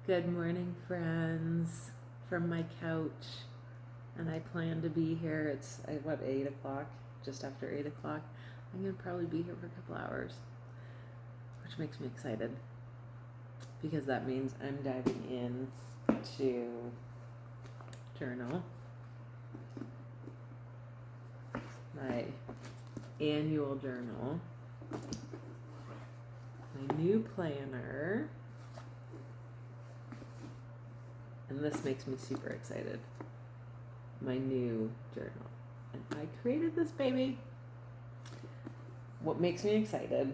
Good morning, friends, from my couch. And I plan to be here. It's 8 o'clock, just after 8 o'clock. I'm going to probably be here for a couple hours, which makes me excited because that means I'm diving in to journal, my annual journal, my new planner, and this makes me super excited. My new journal. And I created this baby. What makes me excited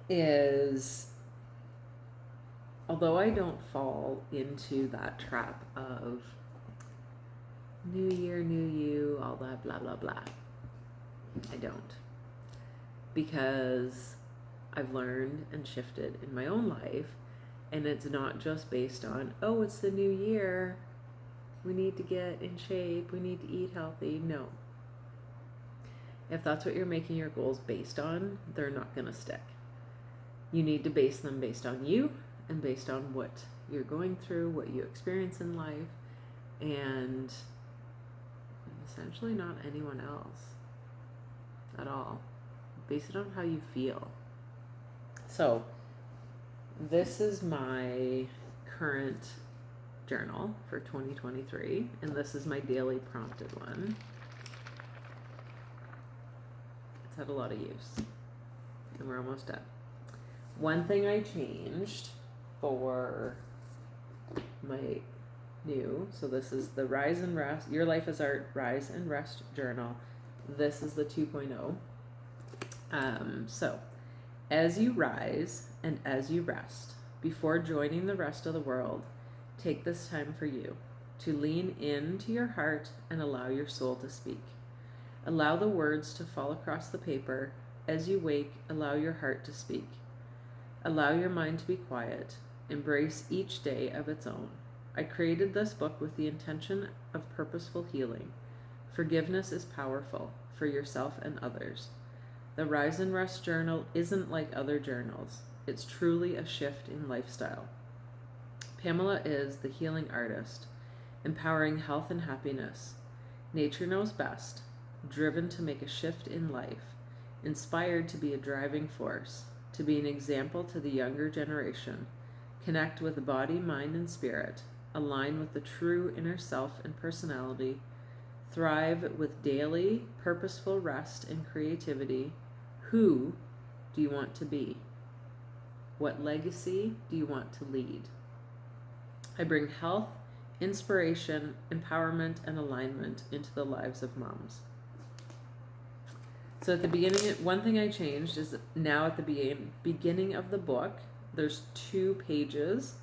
is, although I don't fall into that trap of new year, new you, all that blah, blah, blah. I don't. Because I've learned and shifted in my own life, and it's not just based on, oh, it's the new year, we need to get in shape, we need to eat healthy. No. If that's what you're making your goals based on, they're not going to stick. You need to base them based on you and based on what you're going through, what you experience in life, and essentially not anyone else at all. Base it on how you feel. So, this is my current journal for 2023, and this is my daily prompted one. It's had a lot of use, and we're almost done. One thing I changed for my new, so this is the Rise and Rest, Your Life is Art Rise and Rest Journal. This is the 2.0. So, as you rise and as you rest, before joining the rest of the world, take this time for you to lean into your heart and allow your soul to speak. Allow the words to fall across the paper. As you wake, allow your heart to speak. Allow your mind to be quiet. Embrace each day of its own. I created this book with the intention of purposeful healing. Forgiveness is powerful for yourself and others. The Rise and Rest Journal isn't like other journals. It's truly a shift in lifestyle. Pamela is the healing artist, empowering health and happiness. Nature knows best, driven to make a shift in life, inspired to be a driving force, to be an example to the younger generation, connect with the body, mind, and spirit, align with the true inner self and personality, thrive with daily, purposeful rest and creativity. Who do you want to be? What legacy do you want to lead? I bring health, inspiration, empowerment, and alignment into the lives of moms. So at the beginning, one thing I changed is now at the beginning of the book, there's 2 pages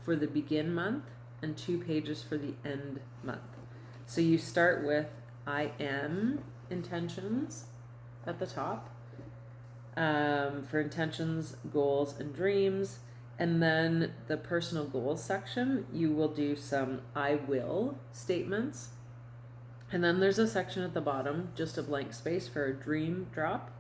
for the begin month and 2 pages for the end month. So you start with I am intentions at the top, for intentions, goals, and dreams. And then the personal goals section, you will do some I will statements. And then there's a section at the bottom, just a blank space for a dream drop.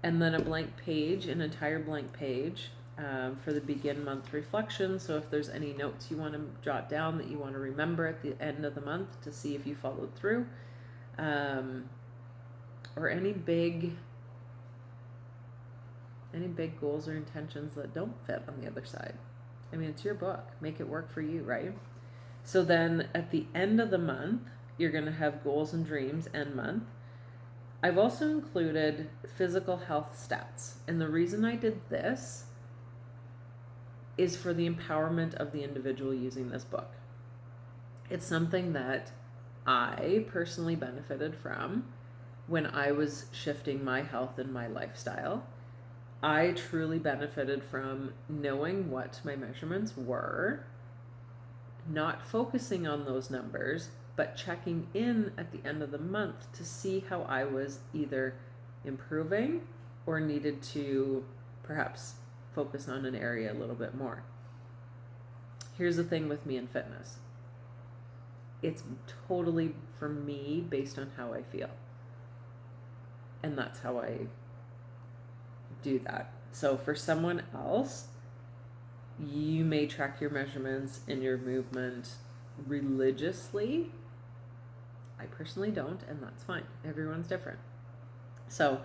And then a blank page, an entire blank page, for the begin month reflection. So if there's any notes you want to jot down that you want to remember at the end of the month to see if you followed through, or any big goals or intentions that don't fit on the other side. I mean, it's your book. Make it work for you, right? So then at the end of the month, you're going to have goals and dreams end month. I've also included physical health stats. And the reason I did this is for the empowerment of the individual using this book. It's something that I personally benefited from when I was shifting my health and my lifestyle. I truly benefited from knowing what my measurements were, not focusing on those numbers, but checking in at the end of the month to see how I was either improving or needed to perhaps focus on an area a little bit more. Here's the thing with me in fitness. It's totally, for me, based on how I feel. And that's how I do that. So for someone else, You may track your measurements and your movement religiously. I personally don't, and that's fine. Everyone's different. So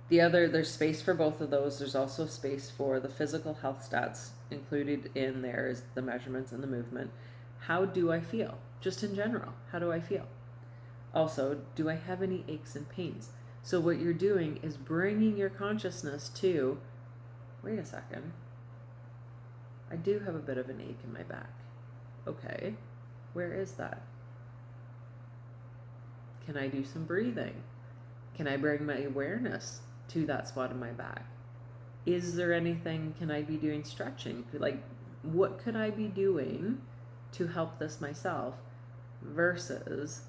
there's space for both of those. There's also space for the physical health stats. Included in there is the measurements and the movement. How do I feel? Just in general, how do I feel? Also, do I have any aches and pains? So what you're doing is bringing your consciousness to, wait a second, I do have a bit of an ache in my back. Okay, where is that? Can I do some breathing? Can I bring my awareness to that spot in my back? Is there anything, can I be doing stretching? Like, what could I be doing to help this myself versus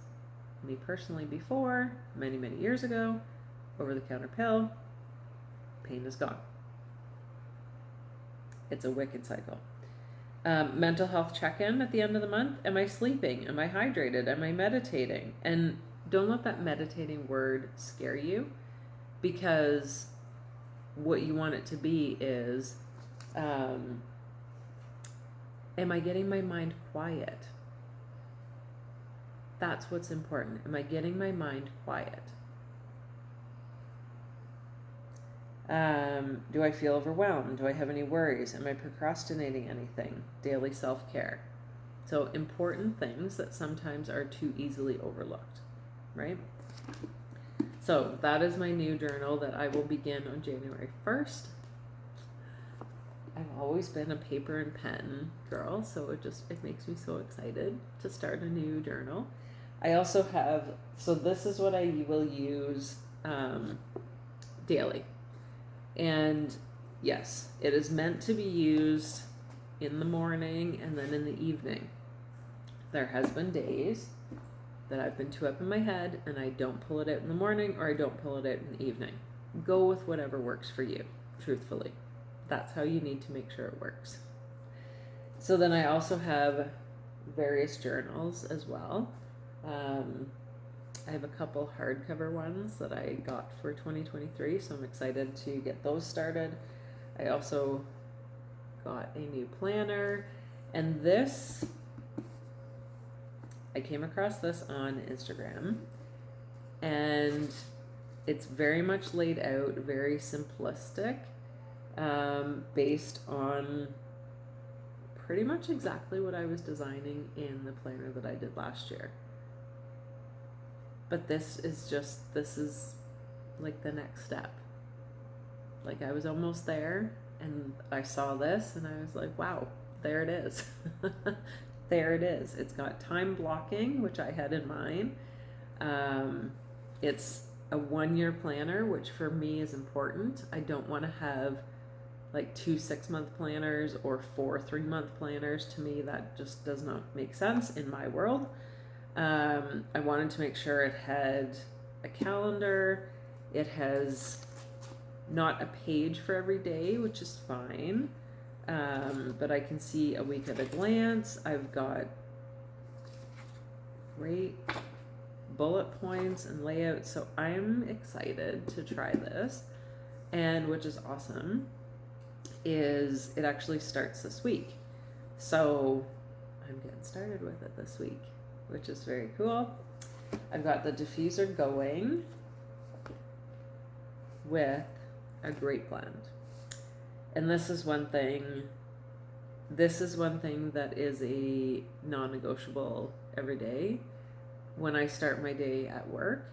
me personally before, many, many years ago, over-the-counter pill, pain is gone. It's a wicked cycle. Mental health check-in at the end of the month. Am I sleeping? Am I hydrated? Am I meditating? And don't let that meditating word scare you, because what you want it to be is, am I getting my mind quiet? That's what's important. Am I getting my mind quiet? Do I feel overwhelmed? Do I have any worries? Am I procrastinating anything? Daily self-care. So important things that sometimes are too easily overlooked, right? So that is my new journal that I will begin on January 1st. I've always been a paper and pen girl, so it makes me so excited to start a new journal. I also have, so this is what I will use daily. And yes, it is meant to be used in the morning and then in the evening. There has been days that I've been too up in my head and I don't pull it out in the morning or I don't pull it out in the evening. Go with whatever works for you, truthfully. That's how you need to make sure it works. So then I also have various journals as well. I have a couple hardcover ones that I got for 2023, so I'm excited to get those started. I also got a new planner, and this, I came across this on Instagram, and it's very much laid out, very simplistic, based on pretty much exactly what I was designing in the planner that I did last year. But this is like the next step. Like I was almost there and I saw this and I was like, wow, there it is. There it is. It's got time blocking, which I had in mind. It's a 1-year planner, which for me is important. I don't want to have like 2 6-month planners or 4 3-month planners. To me, that just does not make sense in my world. I wanted to make sure it had a calendar. It has not a page for every day, which is fine. But I can see a week at a glance. I've got great bullet points and layouts. So I'm excited to try this. And which is awesome is it actually starts this week. So I'm getting started with it this week, which is very cool. I've got the diffuser going with a grape blend. And this is one thing that is a non-negotiable every day. When I start my day at work,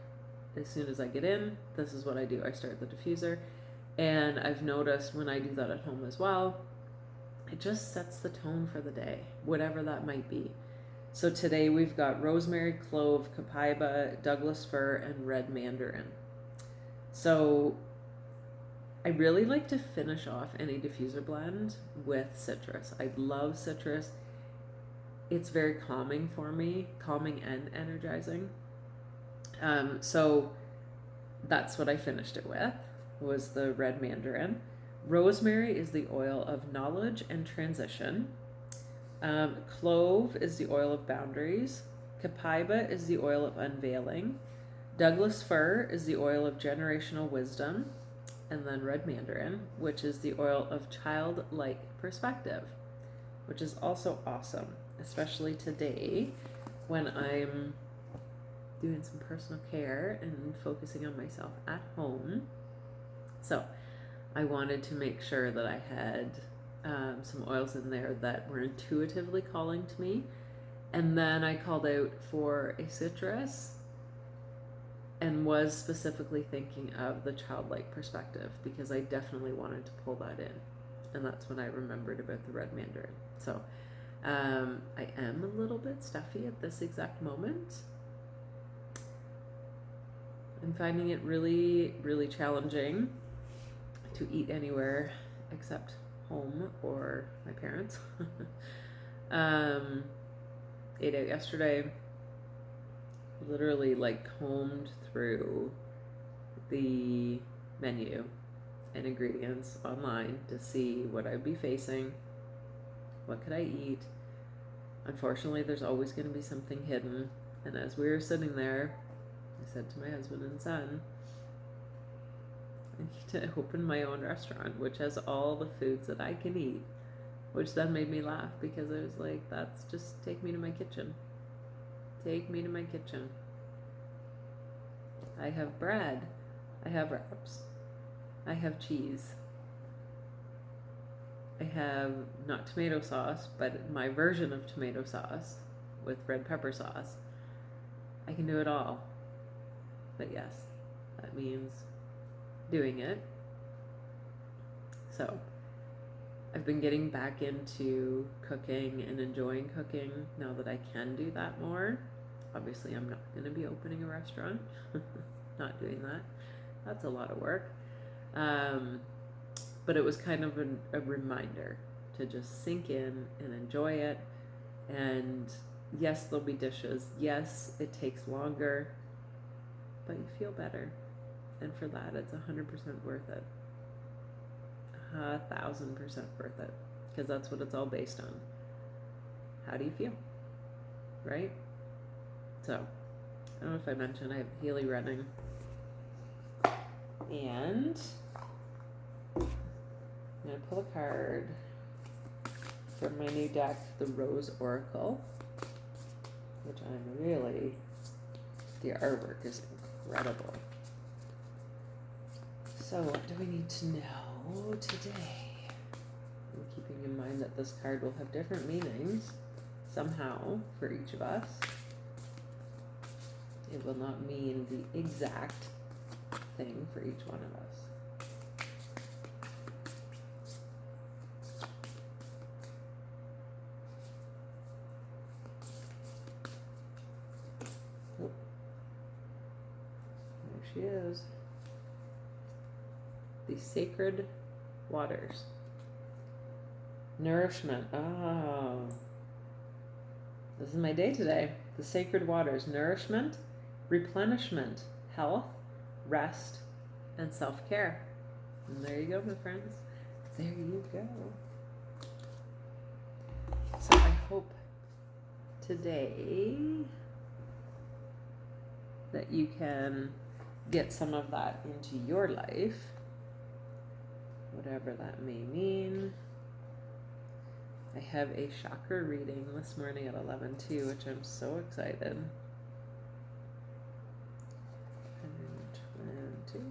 as soon as I get in, this is what I do. I start the diffuser. And I've noticed when I do that at home as well, it just sets the tone for the day, whatever that might be. So today we've got rosemary, clove, copaiba, Douglas fir, and red mandarin. So I really like to finish off any diffuser blend with citrus. I love citrus. It's very calming for me, calming and energizing. So that's what I finished it with, was the red mandarin. Rosemary is the oil of knowledge and transition. Clove is the oil of boundaries. Copaiba is the oil of unveiling. Douglas fir is the oil of generational wisdom. And then red mandarin, which is the oil of childlike perspective. which is also awesome, especially today when I'm doing some personal care and focusing on myself at home. So I wanted to make sure that I had some oils in there that were intuitively calling to me. And then I called out for a citrus and was specifically thinking of the childlike perspective because I definitely wanted to pull that in. And that's when I remembered about the red mandarin. So I am a little bit stuffy at this exact moment. I'm finding it really, really challenging to eat anywhere except home or my parents. Ate out yesterday, literally like combed through the menu and ingredients online to see what I'd be facing, what could I eat. Unfortunately, there's always going to be something hidden. And as we were sitting there, I said to my husband and son, I need to open my own restaurant, which has all the foods that I can eat, which then made me laugh because I was like, that's just take me to my kitchen. Take me to my kitchen. I have bread. I have wraps. I have cheese. I have not tomato sauce, but my version of tomato sauce with red pepper sauce. I can do it all. But yes, that means doing it. So I've been getting back into cooking and enjoying cooking now that I can do that more. Obviously, I'm not going to be opening a restaurant. Not doing that. That's a lot of work. But it was kind of a reminder to just sink in and enjoy it. And yes, there'll be dishes. Yes, it takes longer, but you feel better. And for that, it's 100% worth it. 1,000% worth it. Because that's what it's all based on. How do you feel? Right? So, I don't know if I mentioned I have Healy running. And I'm going to pull a card from my new deck, the Rose Oracle, which I'm really, the artwork is incredible. So what do we need to know today? I'm keeping in mind that this card will have different meanings somehow for each of us. It will not mean the exact thing for each one of us. Oh, there she is. The Sacred Waters. Nourishment. Oh, this is my day today. The Sacred Waters. Nourishment, replenishment, health, rest, and self-care. And there you go, my friends. There you go. So I hope today that you can get some of that into your life, whatever that may mean. I have a chakra reading this morning at 11 too, which I'm so excited. 120.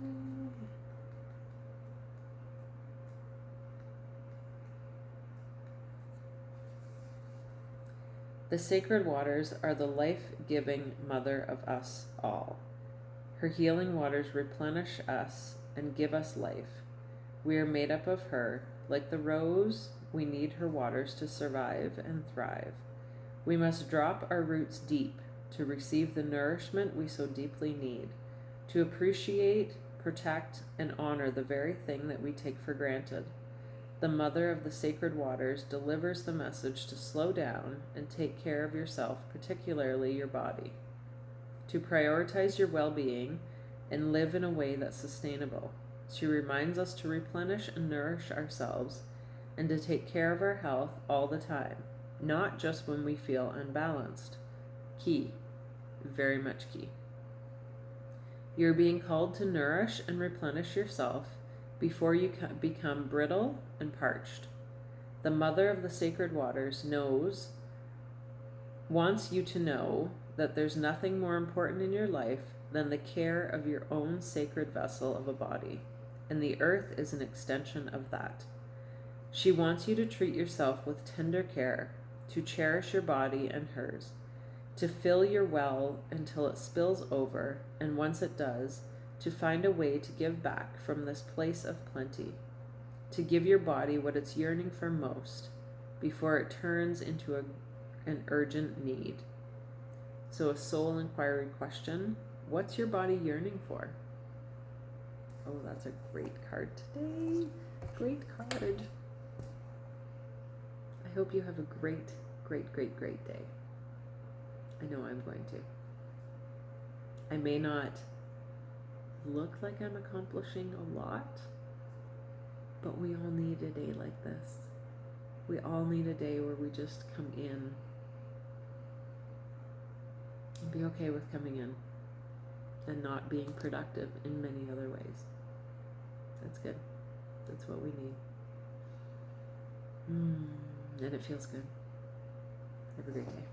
The sacred waters are the life-giving mother of us all. Her healing waters replenish us and give us life. We are made up of her. Like the rose, we need her waters to survive and thrive. We must drop our roots deep to receive the nourishment we so deeply need, to appreciate, protect, and honor the very thing that we take for granted. The mother of the sacred waters delivers the message to slow down and take care of yourself, particularly your body, to prioritize your well-being and live in a way that's sustainable. She reminds us to replenish and nourish ourselves and to take care of our health all the time, not just when we feel unbalanced. Key, very much key. You're being called to nourish and replenish yourself before you become brittle and parched. the mother of the sacred waters, wants you to know that there's nothing more important in your life than the care of your own sacred vessel of a body, and the earth is an extension of that. She wants you to treat yourself with tender care, to cherish your body and hers, to fill your well until it spills over, and once it does, to find a way to give back from this place of plenty, to give your body what it's yearning for most before it turns into an urgent need. So a soul inquiry question: what's your body yearning for? Oh, that's a great card today. Great card. I hope you have a great, great, great, great day. I know I'm going to. I may not look like I'm accomplishing a lot, but we all need a day like this. We all need a day where we just come in and be okay with coming in and not being productive in many other ways. That's good. That's what we need. And it feels good. Have a great day.